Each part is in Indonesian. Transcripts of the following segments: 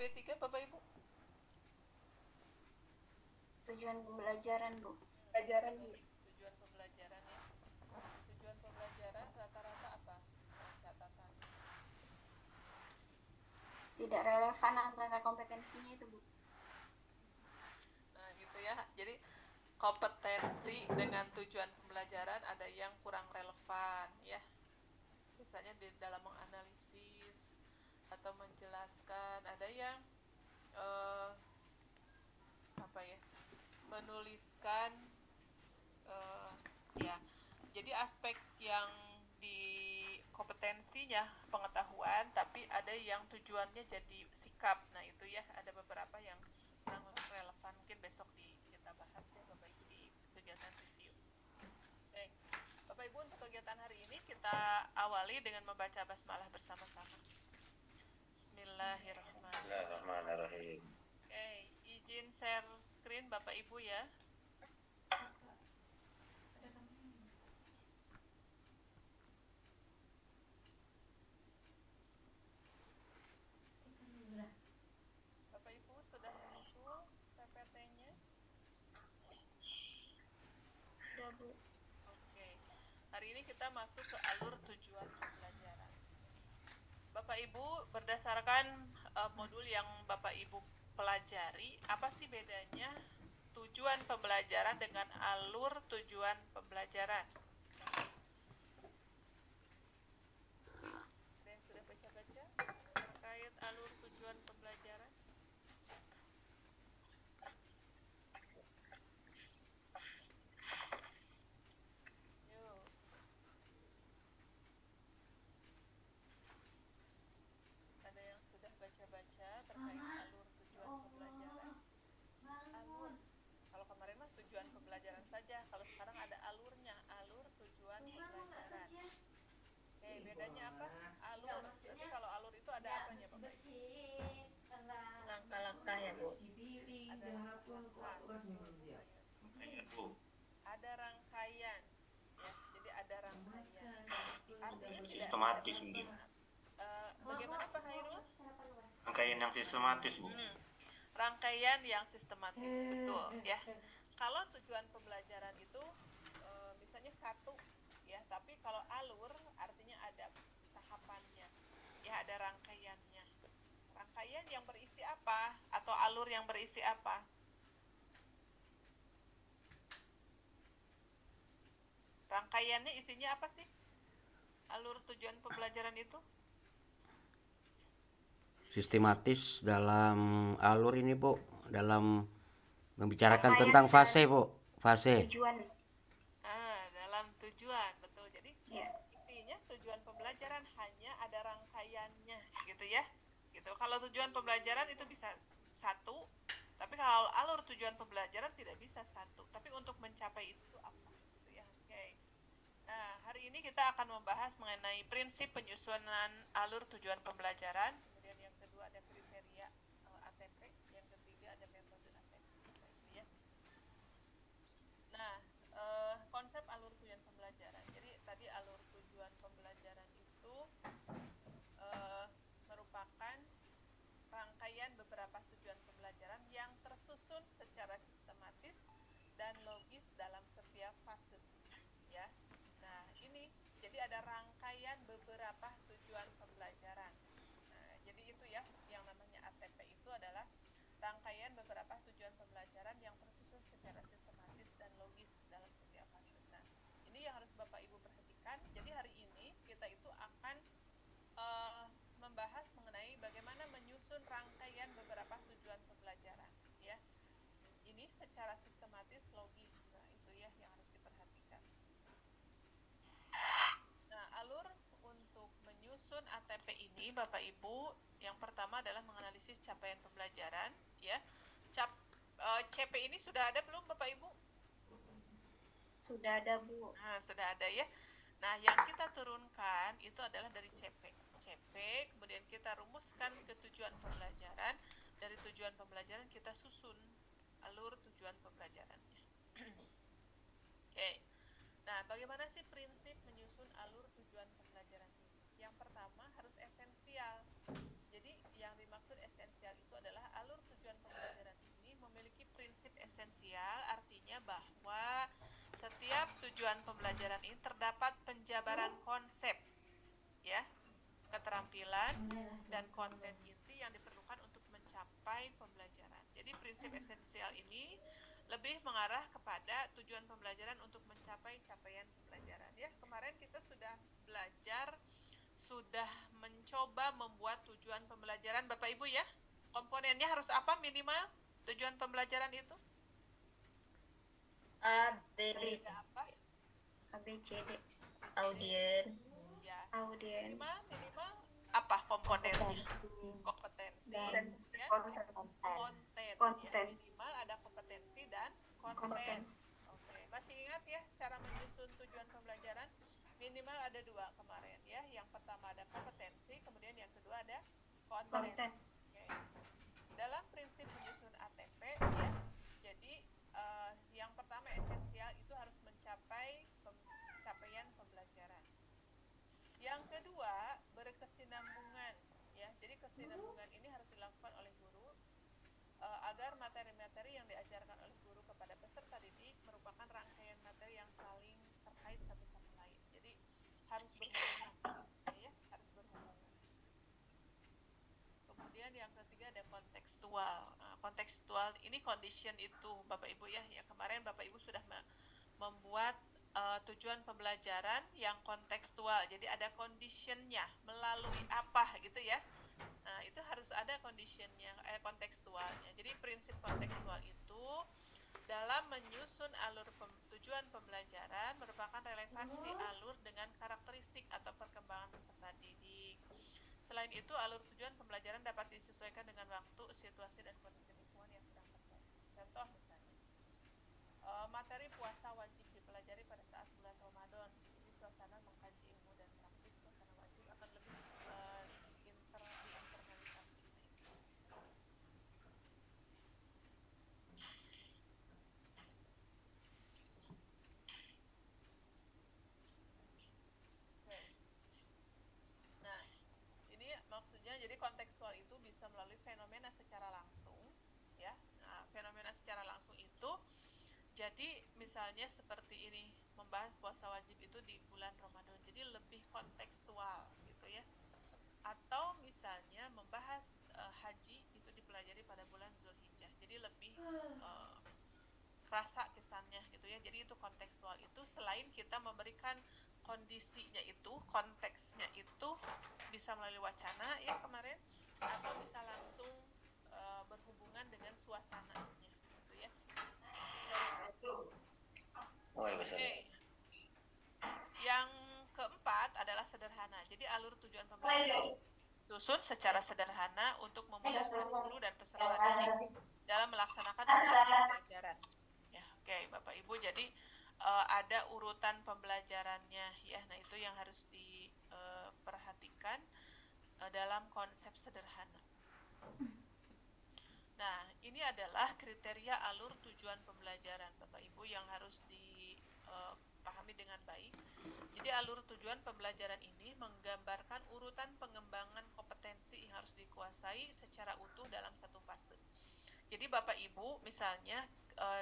B3 Bapak Ibu? Tujuan pembelajaran, Bu. Pembelajaran, Bu. Tujuan pembelajaran ya. Tujuan pembelajaran rata-rata apa? Catatan. Tidak relevan antara kompetensinya itu, Bu. Nah, gitu ya. Jadi kompetensi dengan tujuan pembelajaran ada yang kurang relevan ya. Misalnya di dalam menganalisis atau menjelaskan, ada yang menuliskan ya. Jadi aspek yang di kompetensinya pengetahuan, tapi ada yang tujuannya jadi sikap. Nah itu ya, ada beberapa yang kurang relevan. Mungkin besok kita bahas ya Bapak Ibu di kegiatan review. Bapak Ibu, untuk kegiatan hari ini kita awali dengan membaca basmalah bersama-sama. Bismillahirrahmanirrahim. Oke, izin share screen Bapak Ibu ya. Bapak Ibu sudah muncul PPT-nya? Sudah, Bu. Oke. Hari ini kita masuk ke alur tujuan pembelajaran. Bapak Ibu, berdasarkan modul yang Bapak Ibu pelajari, apa sih bedanya tujuan pembelajaran dengan alur tujuan pembelajaran? Ada yang sudah baca-baca terkait alur tujuan pembelajaran? Yuk. Ada yang sudah baca-baca terkait alur tujuan pembelajaran? Alur. Kalau kemarin mah tujuan pembelajaran saja, kalau sekarang ada alurnya, alur tujuan pembelajaran. Oke, bedanya apa? Alur. Berarti kalau alur itu ada apanya, Bapak? Langkah-langkah ya, Bu. Ada langkah. Ada rangkaian. Ya, jadi ada rangkaian. Artinya Sistematis mungkin. Bagaimana Pak Hairul? Rangkaian yang sistematis, Bu. Rangkaian yang sistematis, betul ya. Kalau tujuan pembelajaran itu misalnya satu ya, tapi kalau alur artinya ada tahapannya ya, ada rangkaiannya. Rangkaian yang berisi apa atau alur yang berisi apa? Rangkaiannya isinya apa sih? Alur tujuan pembelajaran itu? Sistematis dalam alur ini, Bu, dalam membicarakan tentang fase, Bu, fase. Tujuan. Dalam tujuan, betul. Jadi Ya. intinya tujuan pembelajaran hanya ada rangkaiannya, gitu ya. Gitu. Kalau tujuan pembelajaran itu bisa satu, tapi kalau alur tujuan pembelajaran tidak bisa satu. Tapi untuk mencapai itu apa? Gitu ya. Oke. Nah, hari ini kita akan membahas mengenai prinsip penyusunan alur tujuan pembelajaran. Kemudian yang kedua ada kriteria ATP, yang ketiga ada metode ATP. Gitu ya. Nah, konsep alur tujuan pembelajaran. Jadi tadi alur tujuan pembelajaran itu merupakan rangkaian beberapa tujuan pembelajaran yang tersusun secara sistematis dan logis dalam setiap fase. Ya. Nah, ini jadi ada rangkaian beberapa tujuan pembelajaran. Nah, jadi itu ya, yang namanya ATP itu adalah rangkaian beberapa tujuan pembelajaran yang tersusun secara sistematis dan logis dalam setiap fase. Nah, ini yang harus Bapak Ibu perhatikan. Jadi hari ini kita itu akan membahas mengenai bagaimana menyusun rangkaian beberapa tujuan pembelajaran, ya. Ini secara sistematis, logis. Nah, itu ya yang harus diperhatikan. Nah, alur untuk menyusun ATP ini, Bapak Ibu, yang pertama adalah menganalisis capaian pembelajaran, ya. CP ini sudah ada belum Bapak Ibu? Sudah ada, Bu. Nah, sudah ada ya. Nah, yang kita turunkan itu adalah dari CP, kemudian kita rumuskan ke tujuan pembelajaran. Dari tujuan pembelajaran kita susun alur tujuan pembelajarannya. Oke. Nah, bagaimana sih prinsip menyusun alur tujuan pembelajaran ini? Yang pertama harus esensial. Jadi yang dimaksud esensial itu setiap tujuan pembelajaran ini terdapat penjabaran konsep, ya, keterampilan dan konten inti yang diperlukan untuk mencapai pembelajaran. Jadi prinsip esensial ini lebih mengarah kepada tujuan pembelajaran untuk mencapai capaian pembelajaran. Ya, kemarin kita sudah belajar, sudah mencoba membuat tujuan pembelajaran, Bapak Ibu ya. Komponennya harus apa minimal tujuan pembelajaran itu? A, B, Ada apa? A, B, C, D. audien, Ya, Audiens. minimal apa komponennya? Kompetensi Dan ya, konten. konten. Konten. Ya, minimal ada kompetensi dan konten. Konten. Oke, masih ingat ya cara menyusun tujuan pembelajaran? Minimal ada 2 kemarin ya. Yang pertama ada kompetensi, kemudian yang kedua ada konten. Konten. Oke. Dalam prinsip menyusun ATP ya, jadi yang pertama esensial itu harus mencapai capaian pembelajaran. Yang kedua berkesinambungan ya. Jadi kesinambungan ini harus dilakukan oleh guru agar materi-materi yang diajarkan oleh guru kepada peserta didik merupakan rangkaian materi yang saling terkait satu sama lain. Jadi harus berhubungan ya, harus berhubungan. Kemudian yang ketiga ada kontekstual. Nah, kontekstual ini condition itu Bapak Ibu ya. Yang kemarin Bapak Ibu sudah membuat tujuan pembelajaran yang kontekstual. Jadi ada conditionnya, melalui apa gitu ya. Nah, itu harus ada conditionnya, kontekstualnya. Jadi prinsip kontekstual itu dalam menyusun alur tujuan pembelajaran merupakan relevansi alur dengan karakteristik atau perkembangan peserta didik. Selain itu, alur tujuan pembelajaran dapat disesuaikan dengan waktu, situasi, dan kondisi lingkungan yang sedang terjadi. Contoh misalnya, materi puasa wajib dipelajari pada saat bulan Ramadan. Jadi suasana mengkaji ilmu dan praktis suasana wajib akan lebih diinternalisasi. Nah, ini maksudnya jadi kontekstual itu bisa melalui fenomena secara langsung, ya. Nah, fenomena secara langsung itu jadi misalnya seperti ini, membahas puasa wajib itu di bulan Ramadan, jadi lebih kontekstual gitu ya. Atau misalnya membahas haji itu dipelajari pada bulan Zulhijjah, jadi lebih kerasa kesannya gitu ya. Jadi itu kontekstual itu, selain kita memberikan kondisinya itu, konteksnya itu bisa melalui wacana ya kemarin, atau bisa langsung berhubungan dengan suasananya gitu ya. Oh, ya besar. Oke. Yang keempat adalah sederhana. Jadi alur tujuan pembelajaran susun secara sederhana untuk memudahkan guru dan peserta didik dalam melaksanakan pembelajaran. Ya, oke, Bapak Ibu. Jadi ada urutan pembelajarannya ya. Nah, itu yang harus diperhatikan dalam konsep sederhana. Nah, ini adalah kriteria alur tujuan pembelajaran Bapak Ibu yang harus dipahami dengan baik. Jadi alur tujuan pembelajaran ini menggambarkan urutan pengembangan kompetensi yang harus dikuasai secara utuh dalam satu fase. Jadi Bapak Ibu misalnya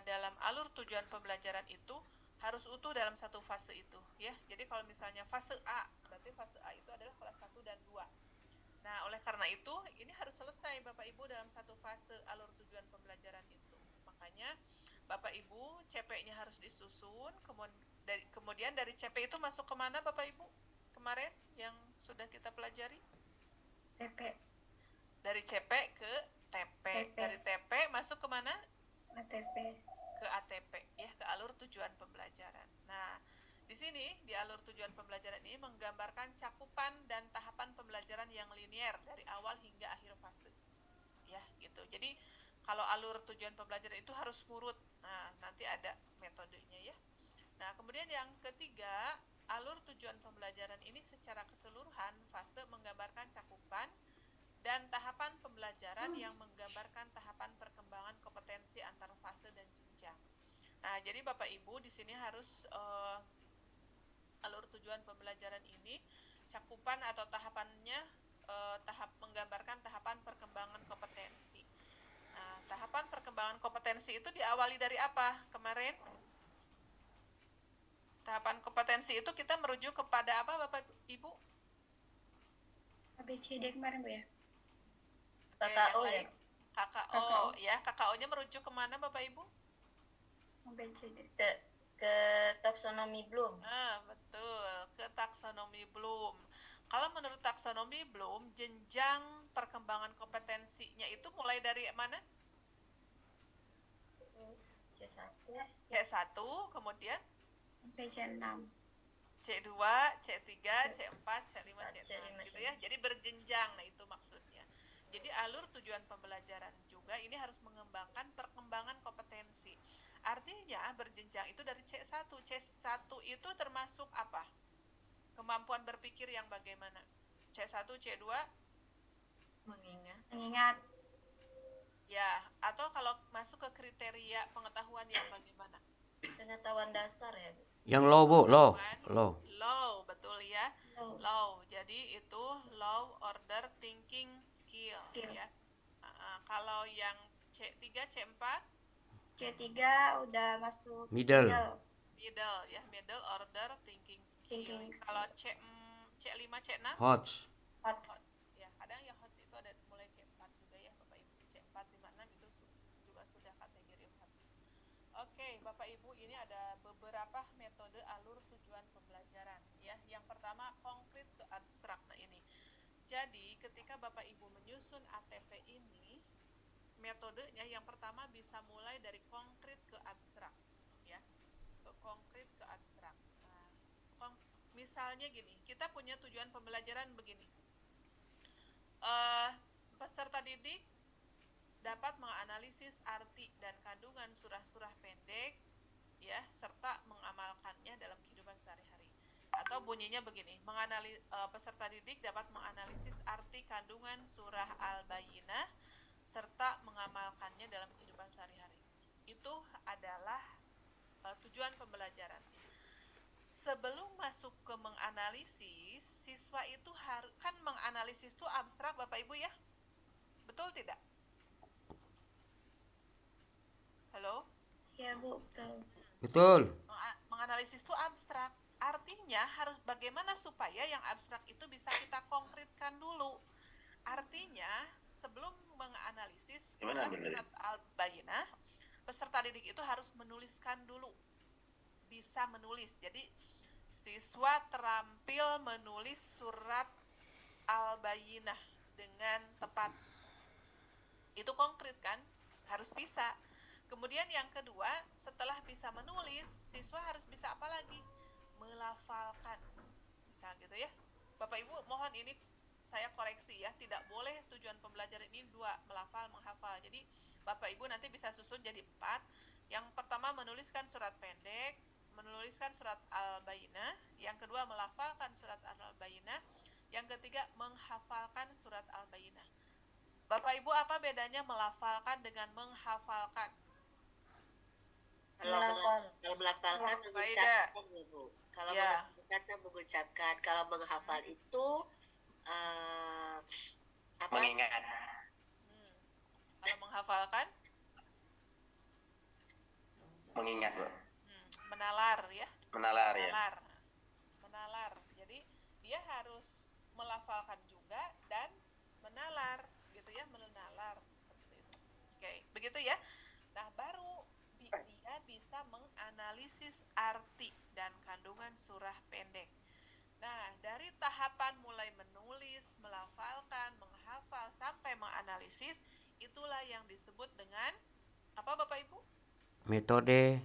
dalam alur tujuan pembelajaran itu harus utuh dalam satu fase itu ya. Jadi kalau misalnya fase A, berarti fase A itu adalah kelas 1 dan 2. Nah, oleh karena itu, ini harus selesai Bapak Ibu dalam satu fase alur tujuan pembelajaran itu. Makanya, Bapak Ibu, CP-nya harus disusun, kemudian dari CP itu masuk kemana Bapak Ibu? Kemarin yang sudah kita pelajari? TP. Dari CP ke TP. Dari TP masuk kemana? ATP. Ke ATP, ya, ke alur tujuan pembelajaran. Nah, di sini, di alur tujuan pembelajaran ini menggambarkan cakupan dan tahapan pembelajaran yang linier dari awal hingga akhir fase. Ya, gitu. Jadi, kalau alur tujuan pembelajaran itu harus ngurut. Nah, nanti ada metodenya ya. Nah, kemudian yang ketiga, alur tujuan pembelajaran ini secara keseluruhan fase menggambarkan cakupan dan tahapan pembelajaran yang menggambarkan tahapan perkembangan kompetensi antar fase dan jenjang. Nah, jadi Bapak Ibu di sini harus alur tujuan pembelajaran ini cakupan atau tahapannya menggambarkan tahapan perkembangan kompetensi. Nah, tahapan perkembangan kompetensi itu diawali dari apa kemarin? Tahapan kompetensi itu kita merujuk kepada apa Bapak Ibu? ABCD kemarin Bu ya. KKO ya. KKO ya. KKO-nya merujuk kemana Bapak Ibu? ABCD. Ke taksonomi Bloom. Nah, betul, ke taksonomi Bloom. Kalau menurut taksonomi Bloom, jenjang perkembangan kompetensinya itu mulai dari mana? C1. C1, kemudian C6. C2, C3, C4, C5, C6 gitu ya. Jadi berjenjang, nah itu maksudnya. Jadi alur tujuan pembelajaran juga ini harus mengembangkan perkembangan kompetensi. Artinya berjenjang itu dari C1. C1 itu termasuk apa? Kemampuan berpikir yang bagaimana? C1, C2? Mengingat. Ya, atau kalau masuk ke kriteria pengetahuan yang bagaimana? Pengetahuan dasar ya, Bu. Yang low bu, low. Low, betul ya. Low. Low, jadi itu low order thinking skill. Ya. Kalau yang C3, C4? C3 udah masuk Middle. Middle order thinking skill. Thinking Kalau C5, C6? Hot. Ya, kadang yang hot itu ada mulai C4 juga ya Bapak Ibu. C4, 5, 6 itu juga sudah kategori hot. Oke, Bapak Ibu, ini ada beberapa metode alur tujuan pembelajaran ya. Yang pertama konkret ke abstrak. Nah ini. Jadi, ketika Bapak Ibu menyusun ATV ini, metodenya yang pertama bisa mulai dari konkret ke abstrak ya. Ke konkret ke abstrak. Nah, misalnya gini, kita punya tujuan pembelajaran begini. Peserta didik dapat menganalisis arti dan kandungan surah-surah pendek ya, serta mengamalkannya dalam kehidupan sehari-hari. Atau bunyinya begini, peserta didik dapat menganalisis arti kandungan surah Al-Bayyinah serta mengamalkannya dalam kehidupan sehari-hari. Itu adalah tujuan pembelajaran. Sebelum masuk ke menganalisis, siswa itu kan menganalisis itu abstrak Bapak Ibu ya? Betul tidak? Halo? Ya Bu, betul. Betul. Menganalisis itu abstrak. Artinya harus bagaimana supaya yang abstrak itu bisa kita konkretkan dulu. Artinya sebelum menganalisis surat Al-Bayyinah, peserta didik itu harus menuliskan dulu. Bisa menulis. Jadi siswa terampil menulis surat Al-Bayyinah dengan tepat. Itu konkret kan? Harus bisa. Kemudian yang kedua, setelah bisa menulis, siswa harus bisa apa lagi? Melafalkan. Misal gitu ya. Bapak Ibu, mohon ini saya koreksi ya, tidak boleh tujuan pembelajaran ini 2, melafal, menghafal. Jadi Bapak Ibu nanti bisa susun jadi 4. Yang pertama menuliskan surat pendek, menuliskan surat Al-Bayyinah. Yang kedua melafalkan surat Al-Bayyinah. Yang ketiga menghafalkan surat Al-Bayyinah. Bapak Ibu, apa bedanya melafalkan dengan menghafalkan? Kalau melafalkan mengucapkan ya Bu. Kalau Ya. menghafalkan mengucapkan. Kalau menghafal itu Mengingat. Kalau menghafalkan Mengingat, Bu. menalar ya. Menalar ya. Menalar. Jadi dia harus melafalkan juga dan menalar gitu ya, menalar seperti itu. Oke, begitu ya. Nah, baru dia bisa menganalisis arti dan kandungan surah pendek. Nah, dari tahapan mulai menulis, melafalkan, menghafal sampai menganalisis, itulah yang disebut dengan apa Bapak Ibu? metode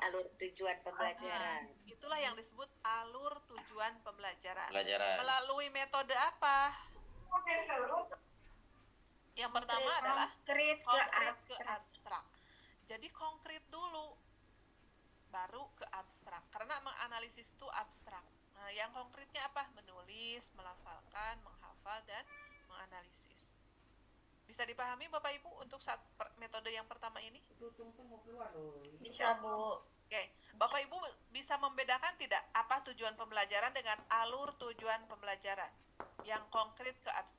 alur tujuan pembelajaran. Itulah yang disebut alur tujuan pembelajaran. Pelajaran. Melalui metode apa? Yang pertama adalah Konkret ke konkret ke abstrak. abstrak. Jadi konkret dulu, baru ke abstrak. Karena menganalisis itu abstrak. Nah, yang konkretnya apa? Menulis, melafalkan, menghafal, dan menganalisis. Bisa dipahami Bapak Ibu untuk metode yang pertama ini? Bisa, Bu. Oke, Bapak Ibu bisa membedakan tidak apa tujuan pembelajaran dengan alur tujuan pembelajaran yang konkret ke abstrak?